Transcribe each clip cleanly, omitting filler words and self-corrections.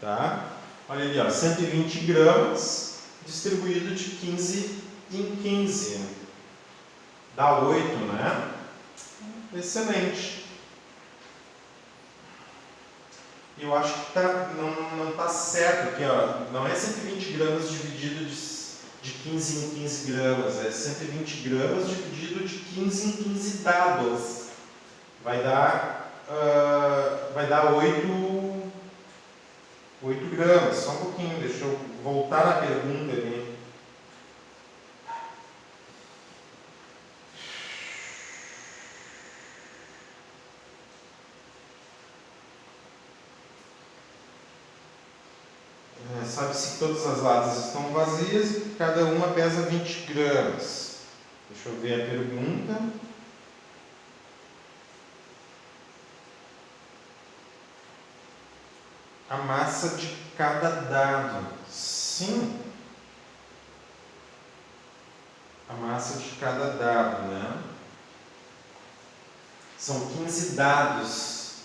tá? Olha ali, ó, 120 gramas distribuído de 15 em 15. Dá 8, né? Excelente. Eu acho que não está certo aqui, ó. Não é 120 gramas dividido de 15 em 15 gramas, é 120 gramas dividido de 15 em 15 dados. Vai dar 8 gramas. Só um pouquinho, deixa eu voltar na pergunta ali. Sabe-se que todas as latas estão vazias e cada uma pesa 20 gramas. Deixa eu ver a pergunta. A massa de cada dado. Sim. A massa de cada dado, né? São 15 dados.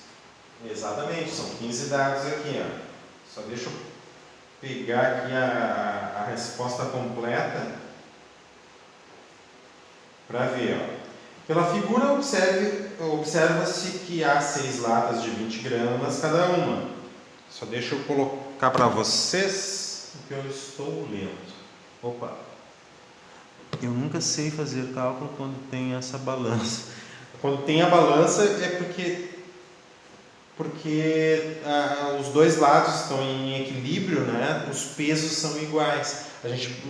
Exatamente, são 15 dados aqui, ó. Só deixa eu pegar aqui a resposta completa para ver, ó. Pela figura, observa-se que há 6 latas de 20 gramas cada uma. Só deixa eu colocar para vocês o que eu estou lendo. Opa! Eu nunca sei fazer cálculo quando tem essa balança. Quando tem a balança é porque os dois lados estão em equilíbrio, né? Os pesos são iguais. A gente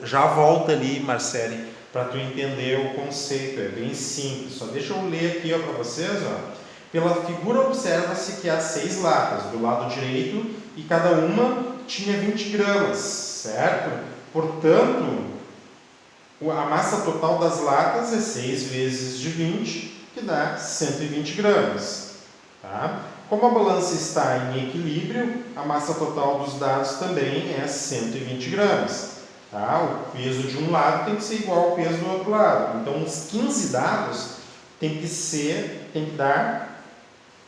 já volta ali, Marcele, para tu entender o conceito. É bem simples. Só deixa eu ler aqui para vocês, ó. Pela figura observa-se que há 6 latas do lado direito e cada uma tinha 20 gramas, certo? Portanto, a massa total das latas é 6 vezes de 20, que dá 120 gramas. Tá? Como a balança está em equilíbrio, a massa total dos dados também é 120 gramas. Tá? O peso de um lado tem que ser igual ao peso do outro lado. Então, os 15 dados tem que dar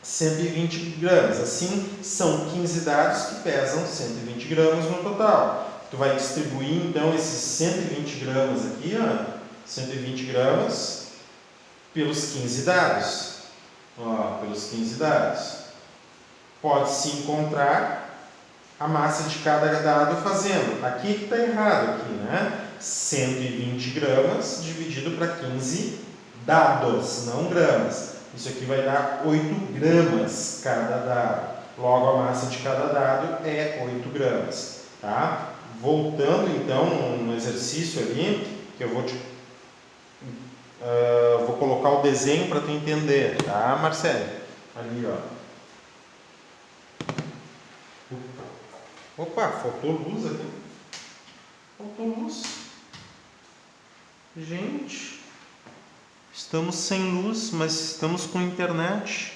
120 gramas. Assim, são 15 dados que pesam 120 gramas no total. Tu vai distribuir, então, esses 120 gramas aqui, ó, 120 gramas pelos 15 dados. Ó, pelos 15 dados. Pode-se encontrar a massa de cada dado fazendo. Aqui que está errado, aqui, né? 120 gramas dividido para 15 dados, não gramas. Isso aqui vai dar 8 gramas cada dado. Logo, a massa de cada dado é 8 gramas. Tá? Voltando, então, no exercício ali, que eu vou colocar o desenho para tu entender, tá, Marcelo? Ali, ó. Opa, faltou luz aqui. Faltou luz. Gente, estamos sem luz, mas estamos com internet.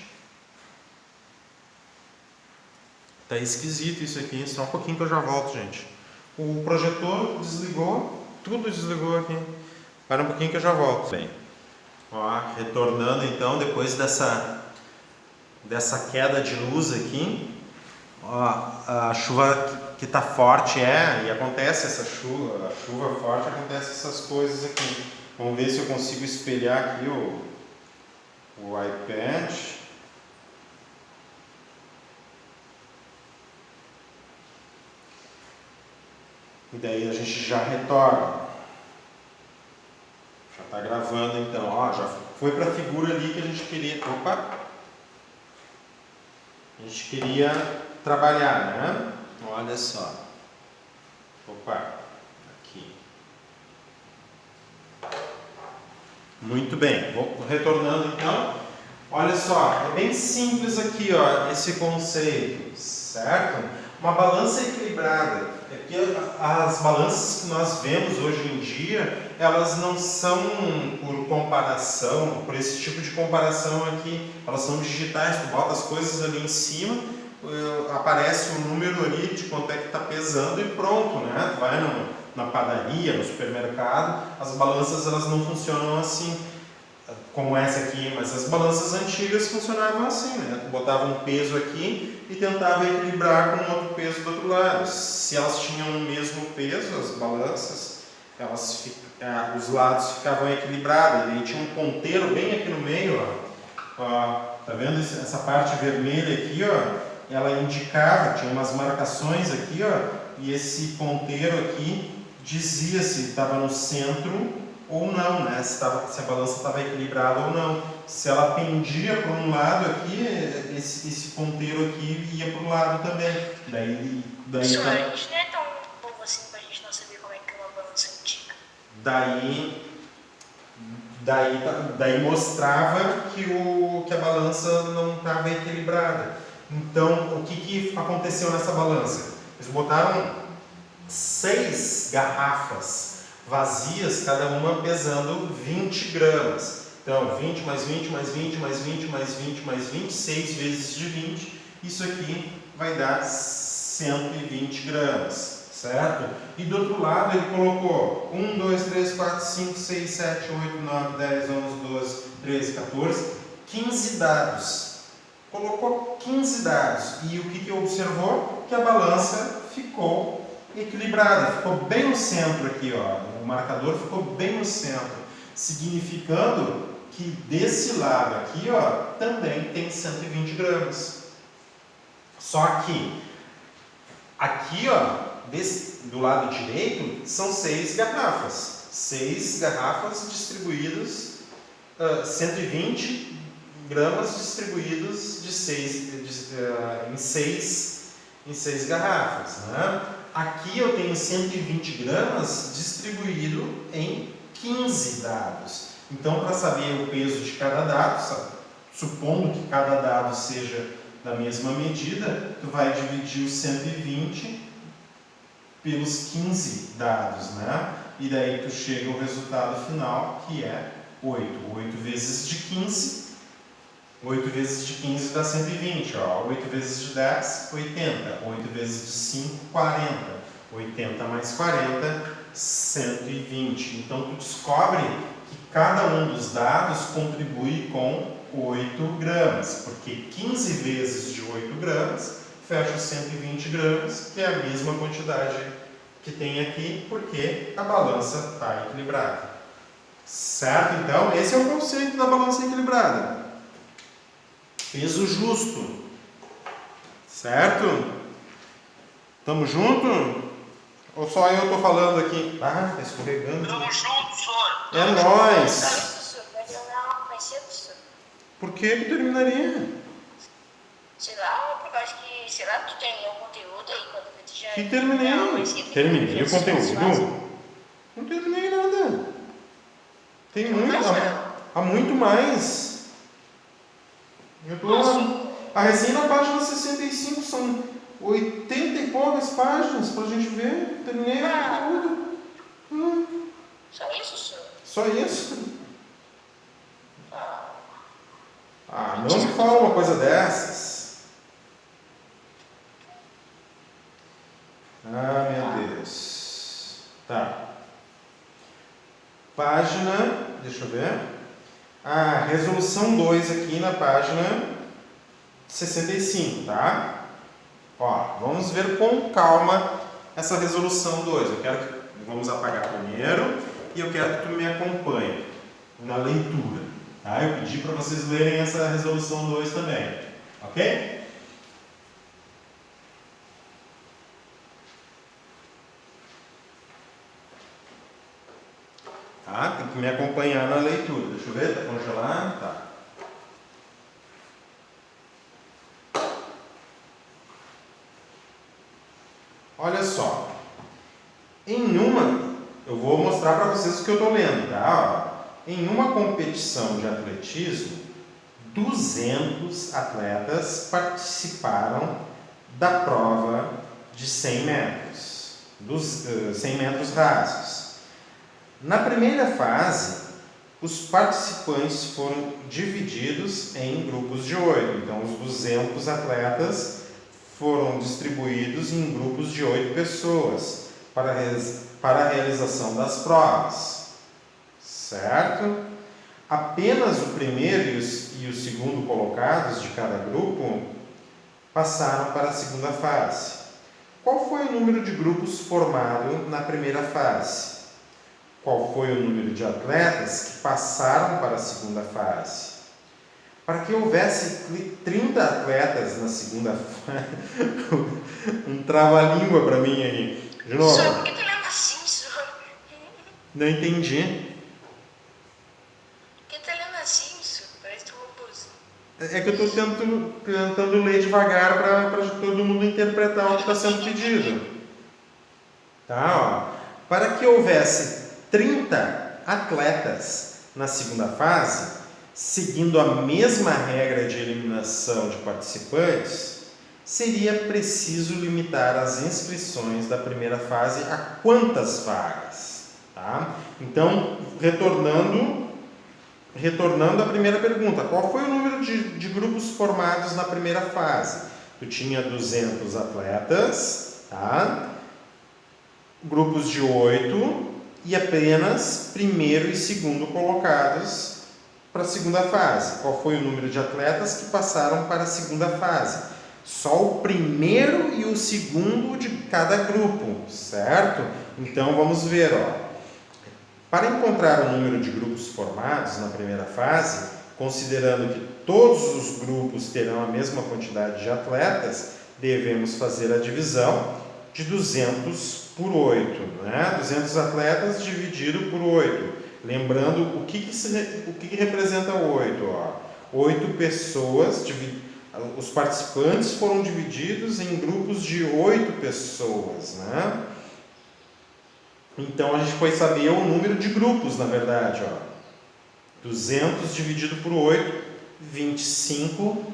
Tá esquisito isso aqui. Só um pouquinho que eu já volto, gente. O projetor desligou, tudo desligou aqui. Para um pouquinho que eu já volto. Bem, ó, retornando então, depois dessa queda de luz aqui, ó, a chuva que está forte e acontece essa chuva, a chuva forte, acontece essas coisas aqui. Vamos ver se eu consigo espelhar aqui o iPad. E daí a gente já retorna. Já está gravando então, ó, já foi para a figura ali que a gente queria. Opa! A gente queria trabalhar, né? Olha só. Opa, aqui. Muito bem, vou retornando então. Olha só, é bem simples aqui, ó, esse conceito, certo? Uma balança equilibrada. É porque as balanças que nós vemos hoje em dia, elas não são por comparação, por esse tipo de comparação aqui. Elas são digitais, tu bota as coisas ali em cima, aparece o número ali de quanto é que está pesando e pronto, né? Tu vai na padaria, no supermercado, as balanças elas não funcionam assim. como essa aqui, mas as balanças antigas funcionavam assim, né? Tu botava um peso aqui e tentava equilibrar com outro peso do outro lado. Se elas tinham o mesmo peso, as balanças, os lados ficavam equilibrados. E aí tinha um ponteiro bem aqui no meio, ó, tá vendo essa parte vermelha aqui, ó? Ela indicava, tinha umas marcações aqui, ó, e esse ponteiro aqui dizia se estava no centro ou não, né? Se a balança estava equilibrada ou não. Se ela pendia para um lado aqui, esse ponteiro aqui ia para o lado também. Daí Isso, a gente não é tão novo assim para a gente não saber como é que é uma balança antiga. Daí mostrava que a balança não estava equilibrada. Então, o que aconteceu nessa balança? Eles botaram 6 garrafas vazias, cada uma pesando 20 gramas. Então, 20 mais 20 mais 20 mais 20 mais 20 mais 20, 6 vezes de 20, isso aqui vai dar 120 gramas, certo? E do outro lado ele colocou 1, 2, 3, 4, 5, 6, 7, 8, 9, 10, 11, 12, 13, 14, 15 dados. Colocou 15 dados e o que observou? Que a balança ficou equilibrada, ficou bem no centro aqui, ó. O marcador ficou bem no centro, significando que desse lado aqui, ó, também tem 120 gramas. Só que aqui, ó, do lado direito, são 6 garrafas. 6 garrafas distribuídas, 120 gramas distribuídos em 6 garrafas, né? Aqui eu tenho 120 gramas distribuído em 15 dados. Então, para saber o peso de cada dado, supondo que cada dado seja da mesma medida, tu vai dividir os 120 pelos 15 dados, né? E daí tu chega ao resultado final, que é 8. 8 vezes de 15, 8 vezes de 15 dá 120, ó. 8 vezes de 10, 80. 8 vezes de 5, 40. 80 mais 40, 120. Então, tu descobre que cada um dos dados contribui com 8 gramas, porque 15 vezes de 8 gramas fecha 120 gramas, que é a mesma quantidade que tem aqui, porque a balança está equilibrada. Certo? Então, esse é o conceito da balança equilibrada. Peso justo. Certo? Tamo junto? Ou só eu tô falando aqui? Ah, tá escorregando. Tamo junto, senhor. É nóis. Vai terminar mais cedo, senhor. Por que terminaria? Sei lá, porque eu acho que, sei lá, tu terminou o conteúdo aí quando tu já... Que terminei? Não, mas que Terminei o já se conteúdo? faz. Não terminei nada. Tem Não, muito, mas há muito mais. Eu tô a recém na página 65, são 80 e poucas páginas pra gente ver. Terminei o conteúdo. Só isso, senhor? Só isso? Não me fala uma coisa dessas. Meu Deus. Tá. Página, deixa eu ver. Resolução 2 aqui na página 65, tá? Ó, vamos ver com calma essa resolução 2. Vamos apagar primeiro e eu quero que tu me acompanhe na leitura. Tá? Eu pedi para vocês lerem essa resolução 2 também. Ok? Tá? Tem que me acompanhar na leitura. Deixa eu ver, tá congelado? Tá. Olha só. Eu vou mostrar para vocês o que eu estou lendo, tá? Em uma competição de atletismo, 200 atletas participaram da prova de 100 metros, 100 metros rasos. Na primeira fase, os participantes foram divididos em grupos de 8. Então, os 200 atletas foram distribuídos em grupos de 8 pessoas para a realização das provas. Certo? apenas o primeiro e o segundo colocados de cada grupo passaram para a segunda fase. Qual foi o número de grupos formado na primeira fase? Qual foi o número de atletas que passaram para a segunda fase? Para que houvesse 30 atletas na segunda fase... um trava-língua para mim aí. De novo. Só por que tu lembra assim, só? Não entendi. Por que tu lembra assim, só? Parece que tu roubou. É que eu estou tentando ler devagar para todo mundo interpretar o que está sendo pedido. Tá, ó. Para que houvesse 30 atletas na segunda fase, seguindo a mesma regra de eliminação de participantes, seria preciso limitar as inscrições da primeira fase a quantas vagas? Tá? Então, retornando à primeira pergunta, qual foi o número de grupos formados na primeira fase? Tu tinha 200 atletas, tá? Grupos de 8 e apenas primeiro e segundo colocados para a segunda fase. Qual foi o número de atletas que passaram para a segunda fase? Só o primeiro e o segundo de cada grupo, certo? Então vamos ver, ó. Para encontrar o número de grupos formados na primeira fase, considerando que todos os grupos terão a mesma quantidade de atletas, devemos fazer a divisão de 200 por 8, né? 200 atletas dividido por 8. Lembrando o que representa o 8? Ó. 8 pessoas, os participantes foram divididos em grupos de 8 pessoas, né? Então a gente foi saber o número de grupos, na verdade, ó. 200 dividido por 8, 25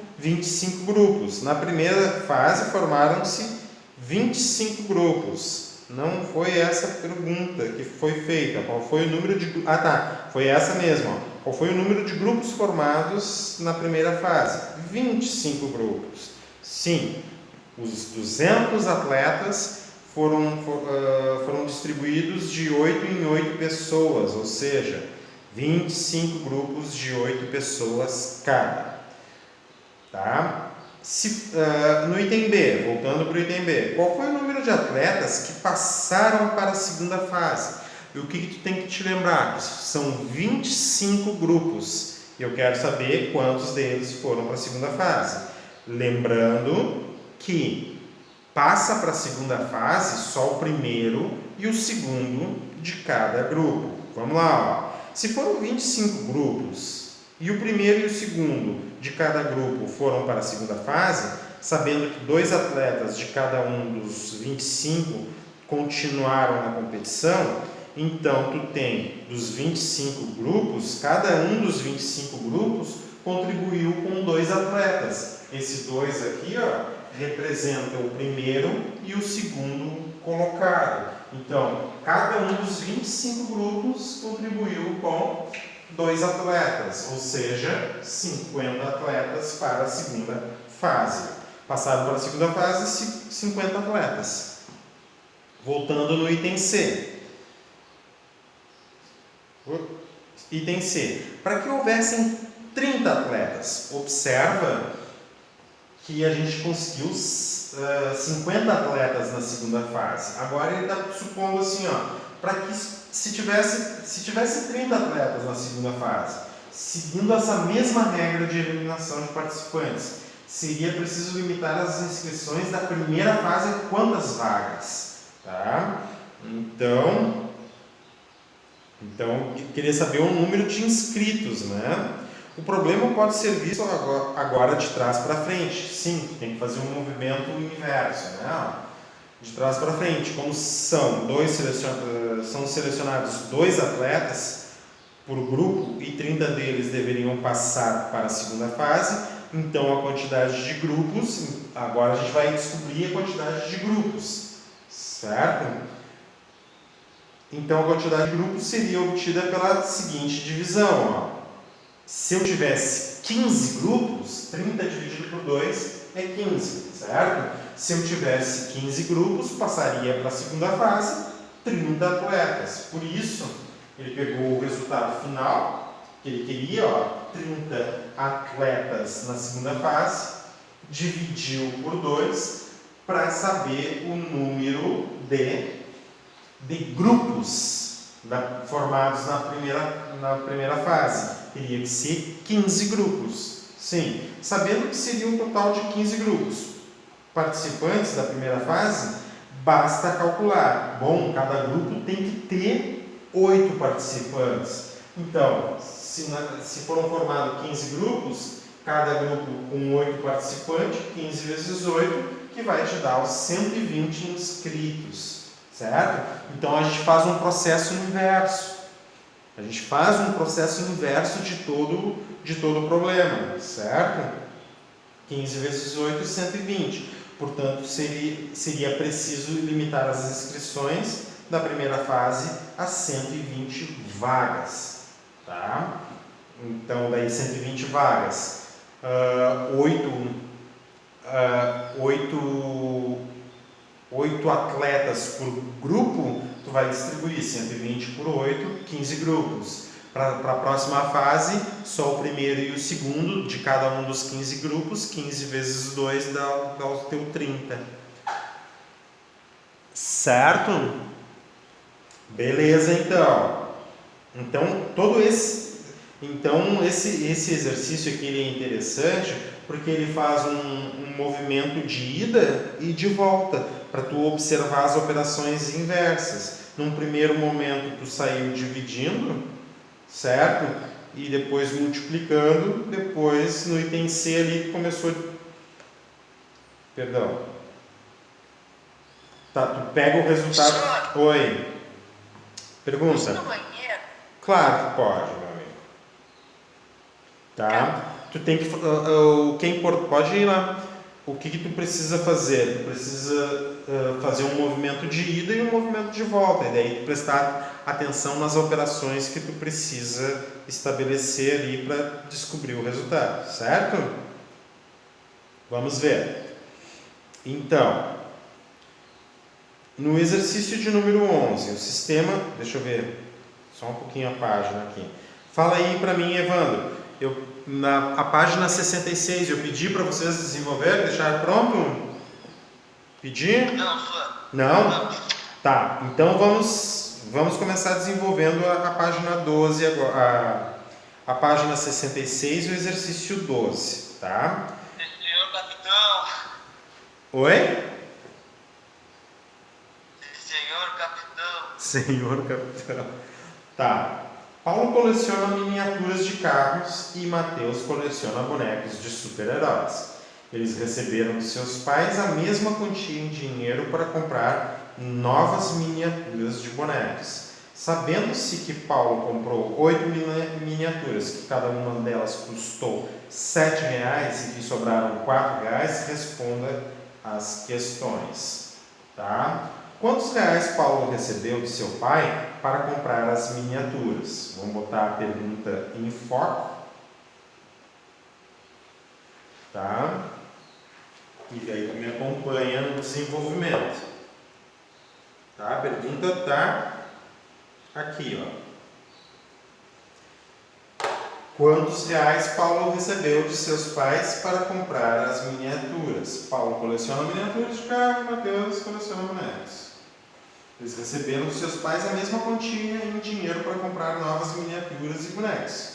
grupos. Na primeira fase formaram-se 25 grupos. Não foi essa pergunta que foi feita. Qual foi o número de... Ah, tá. Foi essa mesmo, ó. Qual foi o número de grupos formados na primeira fase? 25 grupos. Sim, os 200 atletas foram distribuídos de 8 em 8 pessoas, ou seja, 25 grupos de 8 pessoas cada. Tá? No item B, voltando para o item B, qual foi o número de atletas que passaram para a segunda fase? E o que tu tem que te lembrar? Que são 25 grupos. E eu quero saber quantos deles foram para a segunda fase. Lembrando que passa para a segunda fase só o primeiro e o segundo de cada grupo. Vamos lá, ó. Se foram 25 grupos e o primeiro e o segundo de cada grupo foram para a segunda fase, sabendo que 2 atletas de cada um dos 25 continuaram na competição, então tu tem dos 25 grupos, cada um dos 25 grupos contribuiu com 2 atletas. Esses 2 aqui, ó, representa o primeiro e o segundo colocado. Então, cada um dos 25 grupos contribuiu com 2 atletas, ou seja, 50 atletas para a segunda fase. Passaram para a segunda fase 50 atletas. Voltando no item C. Item C. Para que houvessem 30 atletas, observa que a gente conseguiu 50 atletas na segunda fase. Agora ele está supondo assim, ó, para que se tivesse 30 atletas na segunda fase, seguindo essa mesma regra de eliminação de participantes, seria preciso limitar as inscrições da primeira fase a quantas vagas? Tá? Então eu queria saber o número de inscritos, né? O problema pode ser visto agora de trás para frente. Sim, tem que fazer um movimento inverso, né? De trás para frente. Como são selecionados 2 atletas por grupo e 30 deles deveriam passar para a segunda fase, então a quantidade de grupos, agora a gente vai descobrir a quantidade de grupos, certo? Então a quantidade de grupos seria obtida pela seguinte divisão, ó. Se eu tivesse 15 grupos, 30 dividido por 2 é 15, certo? Se eu tivesse 15 grupos, passaria para a segunda fase 30 atletas. Por isso, ele pegou o resultado final que ele queria, 30 atletas na segunda fase, dividiu por 2 para saber o número de grupos formados na primeira fase. Teria que ser 15 grupos. Sim, sabendo que seria um total de 15 grupos participantes da primeira fase, basta calcular. Bom, cada grupo tem que ter 8 participantes. Então, se foram formados 15 grupos, cada grupo com 8 participantes, 15 vezes 8, que vai te dar os 120 inscritos, certo? Então a gente faz um processo inverso. A gente faz um processo inverso de todo o problema, certo? 15 vezes 8, 120. Portanto, seria preciso limitar as inscrições da primeira fase a 120 vagas, tá? Então, daí 120 vagas, 8 atletas por grupo, tu vai distribuir 120 por 8, 15 grupos. Para a próxima fase, só o primeiro e o segundo de cada um dos 15 grupos, 15 vezes 2 dá o teu 30. Certo? Beleza, então. Esse exercício aqui ele é interessante porque ele faz um movimento de ida e de volta para tu observar as operações inversas. Num primeiro momento tu saiu dividindo, certo? E depois multiplicando, depois no item C ali tu começou... Perdão. Tá, tu pega o resultado... Oi. Pergunta. No banheiro? Claro que pode, meu amigo. Tá? Tu tem que... pode ir lá. O que tu precisa fazer? Tu precisa fazer um movimento de ida e um movimento de volta. E daí tu prestar atenção nas operações que tu precisa estabelecer ali para descobrir o resultado. Certo? Vamos ver. Então, no exercício de número 11, o sistema... Deixa eu ver só um pouquinho a página aqui. Fala aí para mim, Evandro. A página 66, eu pedi para vocês desenvolver, deixar pronto? Pedi? Não. Não? Tá, então vamos começar desenvolvendo a página 12 agora. A página 66 e o exercício 12, tá? Senhor capitão. Oi? Senhor capitão. Senhor capitão. Tá. Paulo coleciona miniaturas de carros e Mateus coleciona bonecos de super-heróis. Eles receberam de seus pais a mesma quantia em dinheiro para comprar novas miniaturas de bonecos. Sabendo-se que Paulo comprou 8 miniaturas, que cada uma delas custou R$ 7 e que sobraram R$ 4, responda as questões. Tá? Quantos reais Paulo recebeu de seu pai para comprar as miniaturas? Vamos botar a pergunta em foco. Tá? E daí tu me acompanha no desenvolvimento. Tá? A pergunta está aqui, Quantos reais Paulo recebeu de seus pais para comprar as miniaturas? Paulo coleciona miniaturas de carro e Mateus coleciona bonecos. Eles receberam dos seus pais a mesma quantia em dinheiro para comprar novas miniaturas e bonecos.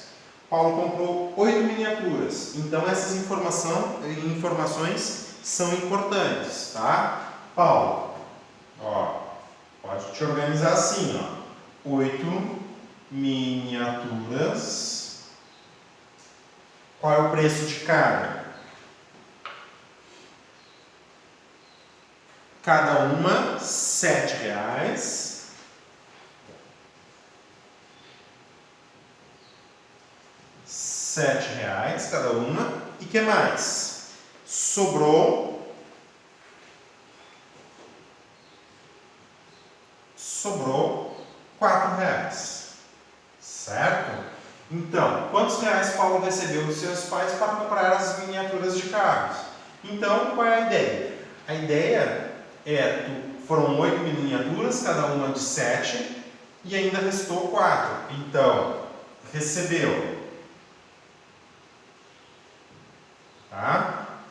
Paulo comprou 8 miniaturas. Então essas informações são importantes, tá? Paulo, pode te organizar assim, 8 miniaturas. Qual é o preço de cada? Cada uma, R$ 7. R$ 7 cada uma. E que mais? Sobrou R$ 4. Certo? Então, quantos reais Paulo recebeu dos seus pais para comprar as miniaturas de carros? Então, qual é a ideia? A ideia foram 8 miniaturas, cada uma de 7, e ainda restou 4. Então, recebeu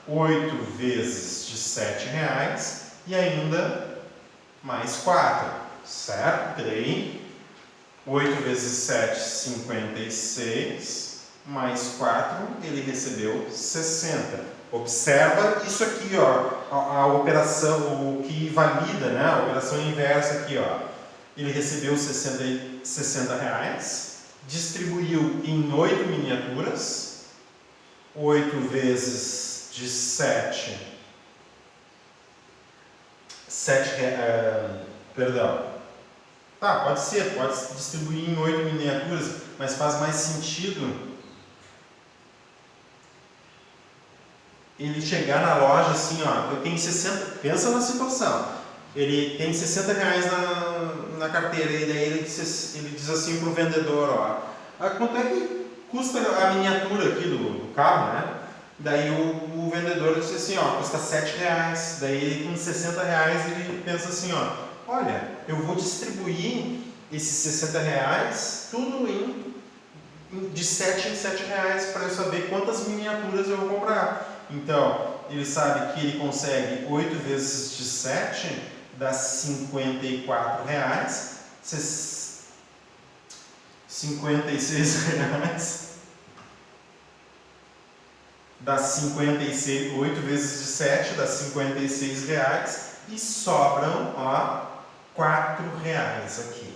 8 vezes de R$ 7 e ainda mais 4, certo? Daí, 8 vezes 7, 56, mais 4, ele recebeu 60. Observa isso aqui, ó, a operação, o que valida, né? A operação inversa aqui, ó. Ele recebeu 60 reais, distribuiu em 8 miniaturas, 8 vezes de 7, perdão. Tá, pode ser, pode distribuir em 8 miniaturas, mas faz mais sentido ele chegar na loja assim, ó, eu tenho 60, pensa na situação, ele tem 60 reais na carteira e daí ele diz assim pro vendedor, ó, quanto é que custa a miniatura aqui do carro, né? Daí o vendedor diz assim, ó, custa 7 reais, daí ele com 60 reais ele pensa assim, ó, olha, eu vou distribuir esses 60 reais tudo de 7 em 7 reais para eu saber quantas miniaturas eu vou comprar. Então, ele sabe que ele consegue 8 vezes de 7, dá 54 reais, 56 reais, dá 56, 8 vezes de 7, dá 56 reais, e sobram, ó, 4 reais aqui,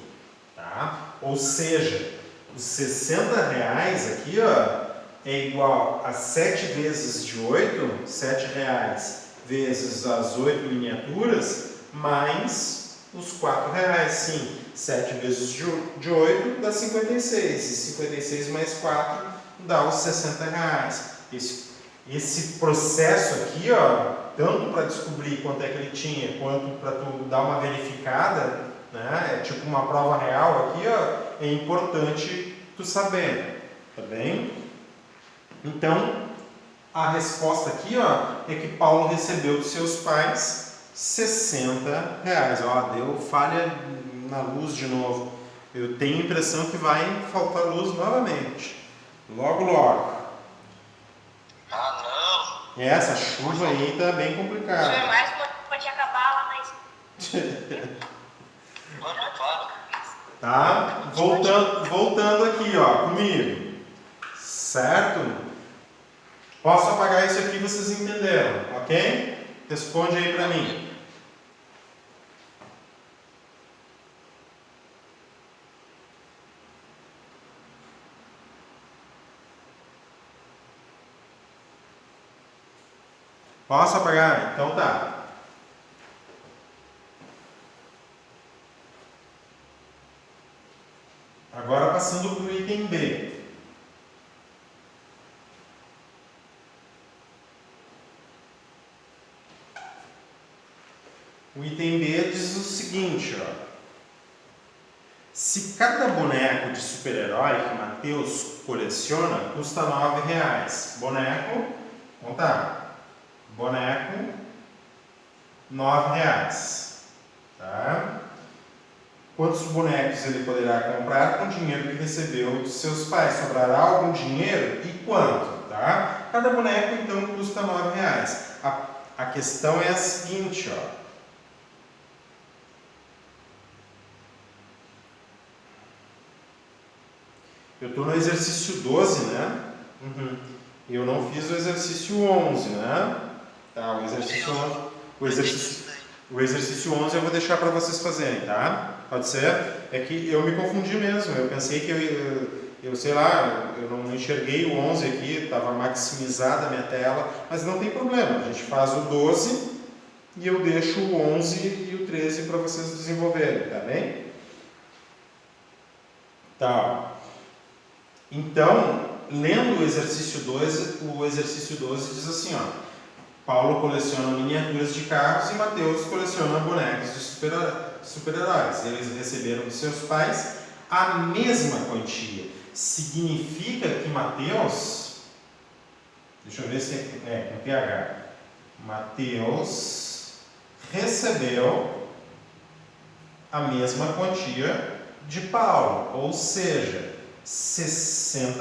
tá? Ou seja, os 60 reais aqui, ó, é igual a 7 vezes de 8, 7 reais vezes as 8 miniaturas, mais os 4 reais. Sim, 7 vezes de 8 dá 56, e 56 mais 4 dá os 60 reais. Esse processo aqui, ó, tanto para descobrir quanto é que ele tinha, quanto para tu dar uma verificada, né, é tipo uma prova real aqui, ó, é importante tu saber, tá bem? Então, a resposta aqui, ó, é que Paulo recebeu dos seus pais 60 reais. Ó, deu falha na luz de novo. Eu tenho a impressão que vai faltar luz novamente. Logo, logo. Ah, não. Essa chuva aí tá bem complicada. Isso é mais uma pode acabar lá na escola. Mano, fala. Tá? Voltando aqui, ó, comigo. Certo? Posso apagar isso aqui, vocês entenderam, ok? Responde aí para mim. Posso apagar? Então tá. Agora passando para o item B. O item B diz o seguinte, ó. Se cada boneco de super-herói que Mateus coleciona custa R$ 9. Boneco, vamos tá. Boneco, R$ 9. Tá? Quantos bonecos ele poderá comprar com o dinheiro que recebeu dos seus pais? Sobrará algum dinheiro e quanto? Tá? Cada boneco então custa R$ 9. A questão é a seguinte, ó. Eu estou no exercício 12, né? Eu não fiz o exercício 11, né? Tá, o exercício 11 eu vou deixar para vocês fazerem, tá? Pode ser? É que eu me confundi mesmo. Eu pensei que eu sei lá, eu não enxerguei o 11 aqui, estava maximizada a minha tela, mas não tem problema. A gente faz o 12 e eu deixo o 11 e o 13 para vocês desenvolverem, tá bem? Tá. Então, lendo o exercício 12 diz assim, ó. Paulo coleciona miniaturas de carros e Mateus coleciona bonecos de super-heróis. Eles receberam dos seus pais a mesma quantia. Significa que Mateus, deixa eu ver se é com PH. Mateus recebeu a mesma quantia de Paulo, ou seja, R$ 60.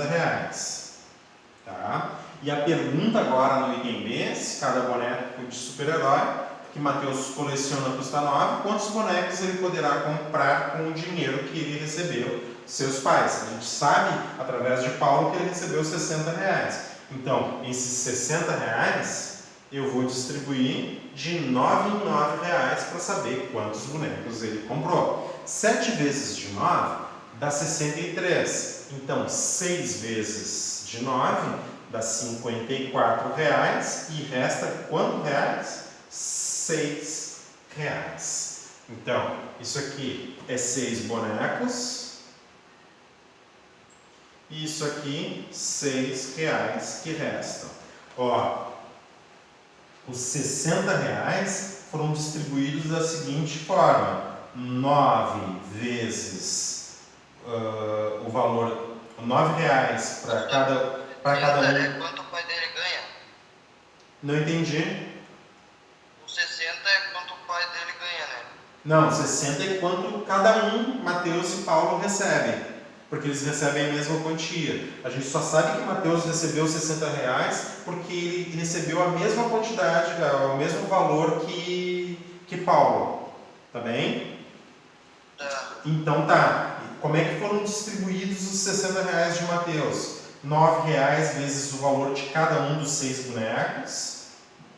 Tá? E a pergunta agora no item B, se cada boneco de super-herói que Mateus coleciona custa 9, quantos bonecos ele poderá comprar com o dinheiro que ele recebeu dos seus pais? A gente sabe, através de Paulo, que ele recebeu 60 reais. Então, esses 60 reais eu vou distribuir de 9 em 9 reais para saber quantos bonecos ele comprou. 7 vezes de 9 dá 63. Então, 6 vezes de 9 dá 54 reais e resta quanto reais? 6 reais. Então, isso aqui é 6 bonecos. E isso aqui, 6 reais que restam. Ó, os 60 reais foram distribuídos da seguinte forma: 9 vezes o valor, 9 reais para cada um. Quanto o pai dele ganha? Não entendi. O 60 é quanto o pai dele ganha, né? Não, 60 é quanto cada um, Mateus e Paulo, recebem. Porque eles recebem a mesma quantia. A gente só sabe que Mateus recebeu 60 reais porque ele recebeu a mesma quantidade, o mesmo valor que Paulo. Tá bem? Tá. Então tá. Como é que foram distribuídos os 60 reais de Mateus? 9 reais vezes o valor de cada um dos 6 bonecos.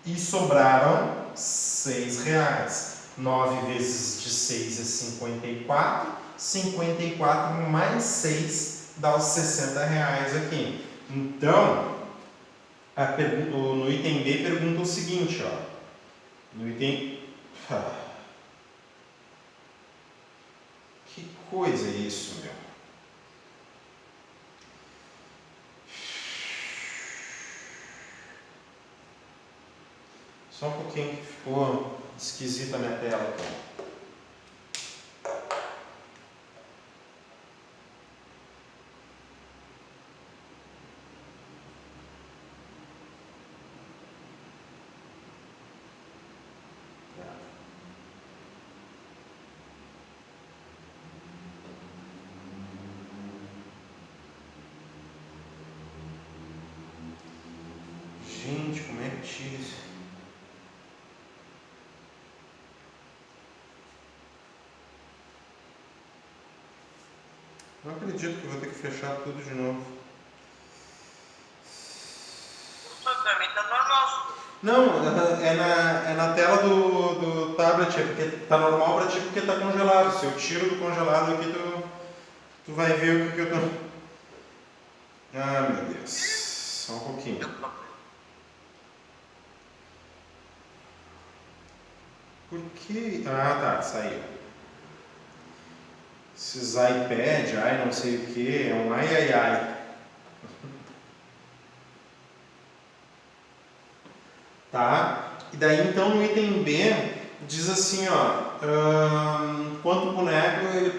E sobraram 6 reais. 9 vezes de 6 é 54. 54 mais 6 dá os 60 reais aqui. Então, no item B pergunta o seguinte, ó. No item... Que coisa é isso, meu? Só um pouquinho que ficou esquisita a minha tela aqui. Gente, como é que tira isso? Não acredito que vou ter que fechar tudo de novo. Pra mim tá normal. Não, é na tela do tablet, é porque tá normal pra ti porque tá congelado. Se eu tiro do congelado aqui, tu vai ver o que eu tô... Ah, meu Deus. Só um pouquinho. Por que... Ah, tá, saiu. Esses iPad, ai não sei o que, é um ai. Tá? E daí então no item B diz assim, ó, quanto boneco ele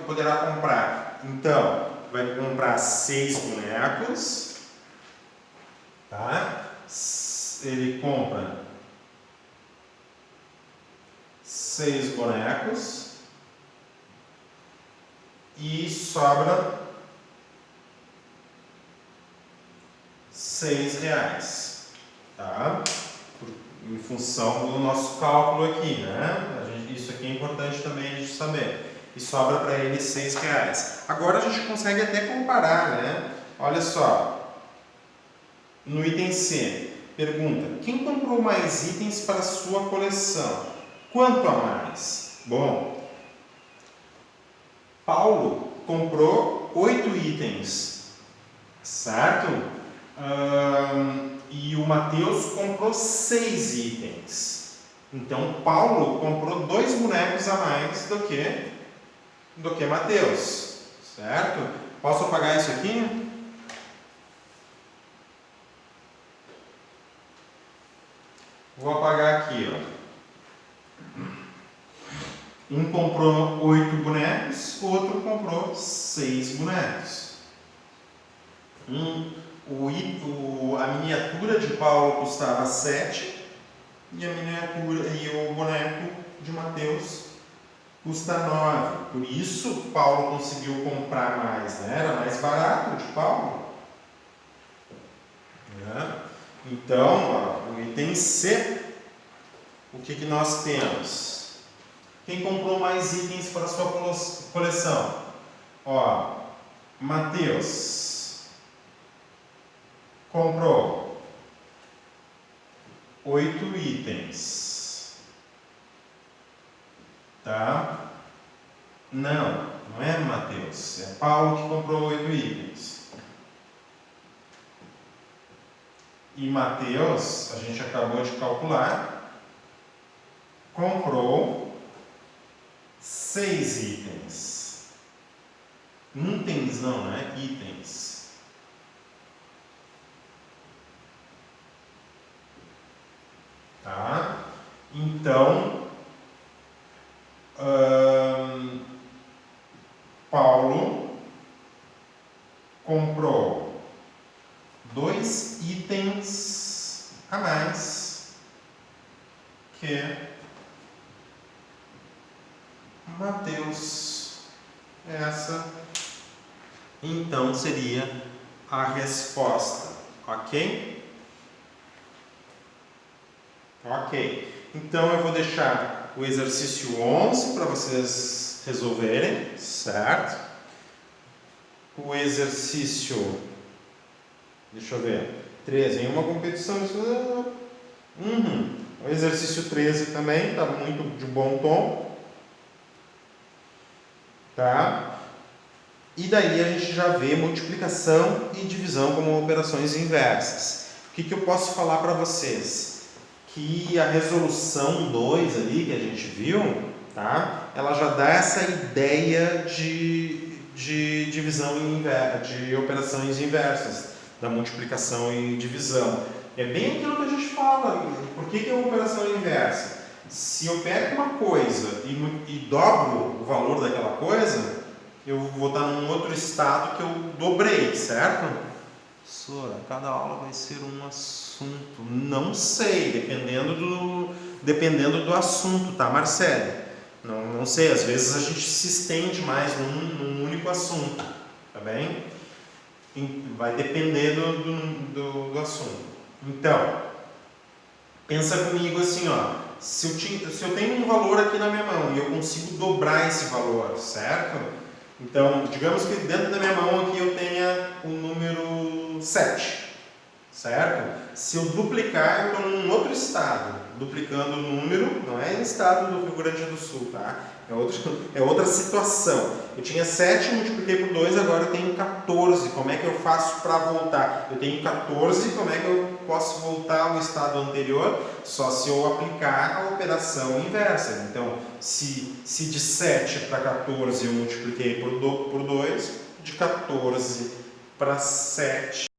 poderá comprar? Então, vai comprar 6 bonecos, tá? Ele compra 6 bonecos e sobra 6 reais, tá? Em função do nosso cálculo aqui, né? Isso aqui é importante também a gente saber. E sobra para ele 6 reais. Agora a gente consegue até comparar, né? Olha só. No item C, pergunta: quem comprou mais itens para sua coleção? Quanto a mais? Bom, Paulo comprou 8 itens, certo? E o Mateus comprou 6 itens. Então Paulo comprou 2 bonecos a mais do que Mateus, certo? Posso apagar isso aqui? Vou apagar aqui, ó. Um comprou 8 bonecos, o outro comprou 6 bonecos. A miniatura de Paulo custava 7 e o boneco de Mateus custa 9. Por isso Paulo conseguiu comprar mais, né? Era mais barato de Paulo. Né? Então, ó, o item C, o que, que nós temos? Quem comprou mais itens para a sua coleção? Ó, Matheus comprou 8 itens. Tá? Não é Matheus. É Paulo que comprou 8 itens. E Matheus, a gente acabou de calcular, comprou 6 itens. Itens não, né? Itens. Tá? Então, Paulo comprou 2 itens a mais que Matheus. Essa então seria a resposta, ok? Ok. Então eu vou deixar o exercício 11 para vocês resolverem, certo? O exercício, deixa eu ver, 13 em uma competição. O exercício 13 também está muito de bom tom. Tá? E daí a gente já vê multiplicação e divisão como operações inversas. O que, que eu posso falar para vocês? Que a resolução 2 ali que a gente viu, tá? Ela já dá essa ideia de divisão de operações inversas, da multiplicação e divisão. É bem aquilo que a gente fala. Por que é uma operação inversa? Se eu pego uma coisa e dobro o valor daquela coisa, eu vou estar num outro estado que eu dobrei, certo? Professora, cada aula vai ser um assunto. Não sei, dependendo do assunto, tá, Marcele? Não sei, às vezes a gente se estende mais num único assunto, tá bem? Vai depender do assunto. Então, pensa comigo assim, ó. Se eu tenho um valor aqui na minha mão e eu consigo dobrar esse valor, certo? Então, digamos que dentro da minha mão aqui eu tenha o número 7, certo? Se eu duplicar, eu estou num outro estado, duplicando o número, não é em estado do Rio Grande do Sul, tá? É outra situação. Eu tinha 7, multipliquei por 2, agora eu tenho 14. Como é que eu faço para voltar? Eu tenho 14, como é que eu posso voltar ao estado anterior? Só se eu aplicar a operação inversa. Então, se de 7 para 14 eu multipliquei por 2, de 14 para 7